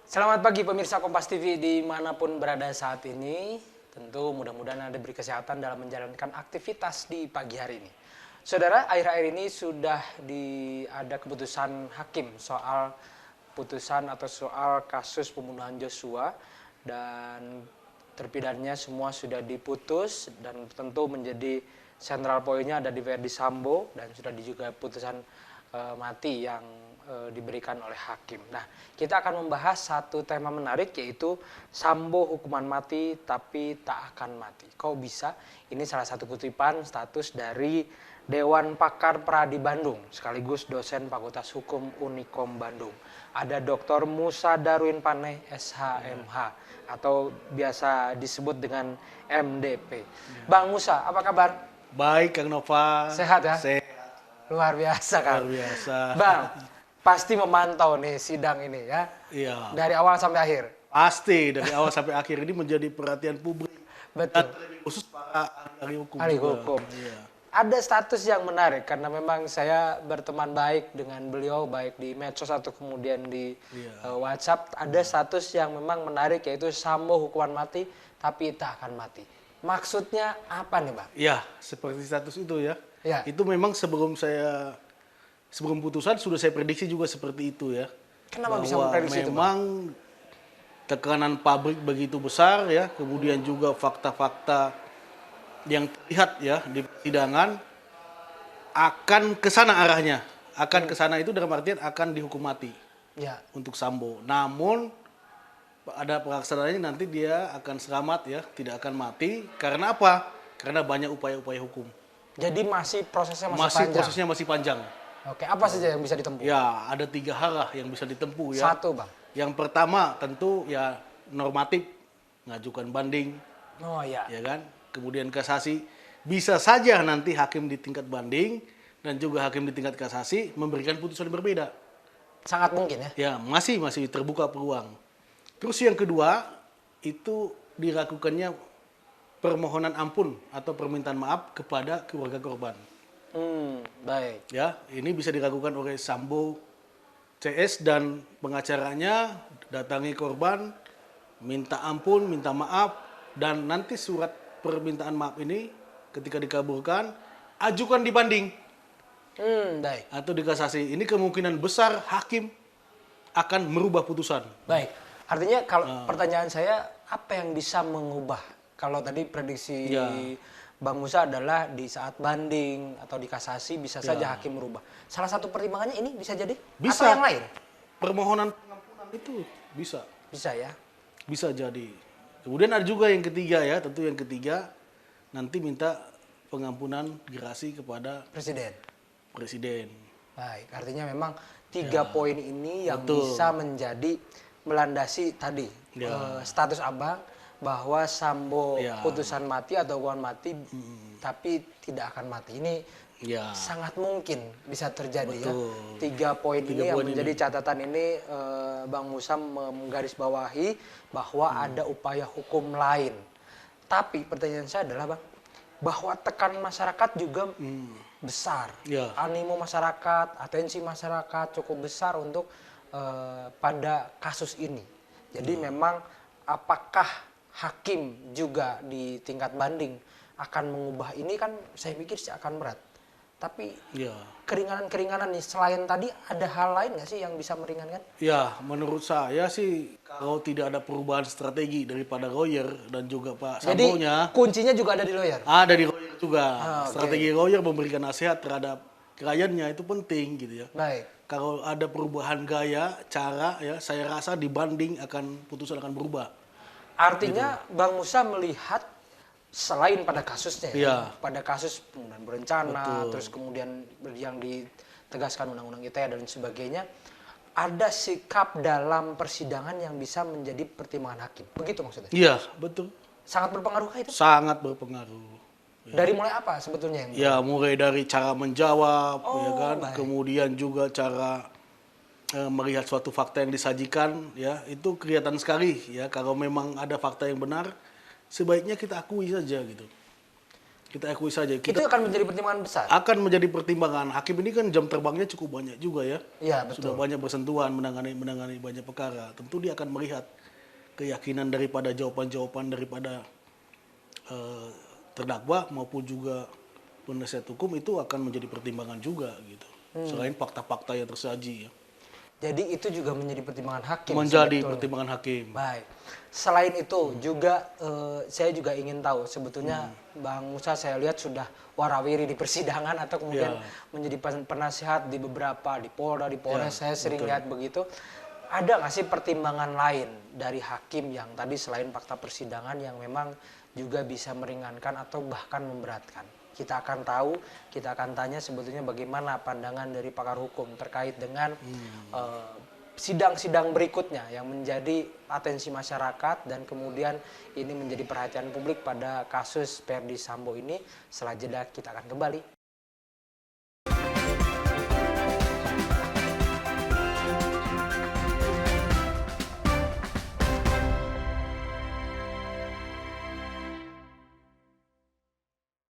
Selamat pagi pemirsa Kompas TV dimanapun berada saat ini. Tentu mudah-mudahan Anda diberi kesehatan dalam menjalankan aktivitas di pagi hari ini. Saudara, akhir-akhir ini sudah ada keputusan hakim soal putusan atau soal kasus pembunuhan Joshua. Dan terpidananya semua sudah diputus dan tentu menjadi sentral poinnya ada di Verdi Sambo dan sudah juga putusan mati yang diberikan oleh hakim. Nah, kita akan membahas satu tema menarik yaitu Sambo hukuman mati tapi tak akan mati. Kok bisa? Ini salah satu kutipan status dari Dewan Pakar Pradi Bandung sekaligus dosen Fakultas Hukum Unikom Bandung. Ada Dr. Musa Darwin Paneh SHMH atau biasa disebut dengan MDP. Bang Musa, apa kabar? Baik, Kang Nova. Sehat ya? Sehat. Luar biasa kan? Luar biasa. Bang, pasti memantau nih sidang ini ya? Iya. Dari awal sampai akhir? Pasti, dari awal sampai akhir ini menjadi perhatian publik. Betul. Dan lebih khusus para ahli hukum. Ahli juga. hukum. Iya. Ada status yang menarik karena memang saya berteman baik dengan beliau baik di medsos atau kemudian di WhatsApp. Ada status yang memang menarik yaitu Sambo hukuman mati tapi tak akan mati. Maksudnya apa nih Bang? Ya, seperti status itu ya. Ya. Itu memang sebelum putusan sudah saya prediksi juga seperti itu ya. Kenapa bisa memprediksi itu Bang? Memang tekanan pabrik begitu besar ya, kemudian juga fakta-fakta yang terlihat ya di persidangan akan ke sana arahnya. Akan ke sana itu dalam artian akan dihukum mati. Ya. Untuk Sambo. Namun ada pelaksanaannya nanti dia akan selamat ya, tidak akan mati. Karena apa? Karena banyak upaya-upaya hukum. Jadi prosesnya masih panjang? Prosesnya masih panjang. Oke, apa saja yang bisa ditempuh? Ya, ada 3 hal lah yang bisa ditempuh ya. Satu Bang. Yang pertama tentu ya normatif, ngajukan banding. Oh ya. Ya kan? Kemudian kasasi. Bisa saja nanti hakim di tingkat banding dan juga hakim di tingkat kasasi memberikan putusan berbeda. Sangat mungkin ya? Ya, masih terbuka peluang. Terus yang kedua, itu dilakukannya permohonan ampun atau permintaan maaf kepada keluarga korban. Baik. Ya, ini bisa dilakukan oleh Sambo CS dan pengacaranya datangi korban, minta ampun, minta maaf, dan nanti surat permintaan maaf ini ketika dikabulkan, ajukan di banding. Baik. Atau di kasasi. Ini kemungkinan besar hakim akan merubah putusan. Baik. Artinya kalau pertanyaan saya, apa yang bisa mengubah? Kalau tadi prediksi Bang Musa adalah di saat banding atau di kasasi bisa saja hakim merubah. Salah satu pertimbangannya ini bisa jadi? Bisa. Atau yang lain? Permohonan pengampunan itu bisa. Bisa ya? Bisa jadi. Kemudian ada juga yang ketiga ya, tentu yang ketiga nanti minta pengampunan gerasi kepada Presiden. Baik, artinya memang 3 poin ini yang bisa menjadi melandasi tadi status Abang bahwa Sambo putusan mati atau hukuman mati tapi tidak akan mati. Ini sangat mungkin bisa terjadi. Betul. Ya. 3 poin ini yang menjadi catatan ini Bang Musa menggarisbawahi bahwa ada upaya hukum lain. Tapi pertanyaan saya adalah Bang, bahwa tekanan masyarakat juga besar. Animo masyarakat, atensi masyarakat cukup besar untuk pada kasus ini. Jadi memang apakah hakim juga di tingkat banding akan mengubah ini kan saya pikir sih akan berat. Tapi keringanan-keringanan nih selain tadi ada hal lain nggak sih yang bisa meringankan? Ya, menurut saya sih kalau tidak ada perubahan strategi daripada lawyer dan juga Pak Sambonya. Jadi kuncinya juga ada di lawyer? Ada di lawyer juga. Strategi lawyer memberikan nasihat terhadap kliennya itu penting gitu ya. Baik. Kalau ada perubahan gaya, cara ya saya rasa dibanding putusan akan berubah. Artinya Bang Musa melihat selain pada kasusnya pada kasus pembunuhan berencana, terus kemudian yang ditegaskan Undang-Undang ITE dan sebagainya, ada sikap dalam persidangan yang bisa menjadi pertimbangan hakim. Begitu maksudnya? Iya, betul. Sangat berpengaruh itu? Sangat berpengaruh. Dari mulai apa sebetulnya? Mulai dari cara menjawab, ya kan. Baik. Kemudian juga cara melihat suatu fakta yang disajikan, ya itu kelihatan sekali ya. Kalau memang ada fakta yang benar, sebaiknya kita akui saja gitu. Kita akui saja. Itu Kita akan menjadi pertimbangan besar. akan menjadi pertimbangan. Hakim ini kan jam terbangnya cukup banyak juga ya. Iya, Sudah betul. banyak bersentuhan menangani banyak perkara. Tentu dia akan melihat keyakinan daripada jawaban-jawaban daripada terdakwa maupun juga penasihat hukum itu akan menjadi pertimbangan juga gitu. Selain fakta-fakta yang tersaji ya. Jadi itu juga menjadi pertimbangan hakim. Menjadi sebetulnya. pertimbangan hakim. Baik. Selain itu juga saya juga ingin tahu sebetulnya Bang Musa saya lihat sudah warawiri di persidangan atau kemudian menjadi penasihat di beberapa di Polda, di Polres saya sering lihat begitu. Ada nggak sih pertimbangan lain dari hakim yang tadi selain fakta persidangan yang memang juga bisa meringankan atau bahkan memberatkan? Kita akan tahu, kita akan tanya sebetulnya bagaimana pandangan dari pakar hukum terkait dengan sidang-sidang berikutnya yang menjadi atensi masyarakat dan kemudian ini menjadi perhatian publik pada kasus Verdi Sambo ini. Setelah jeda kita akan kembali.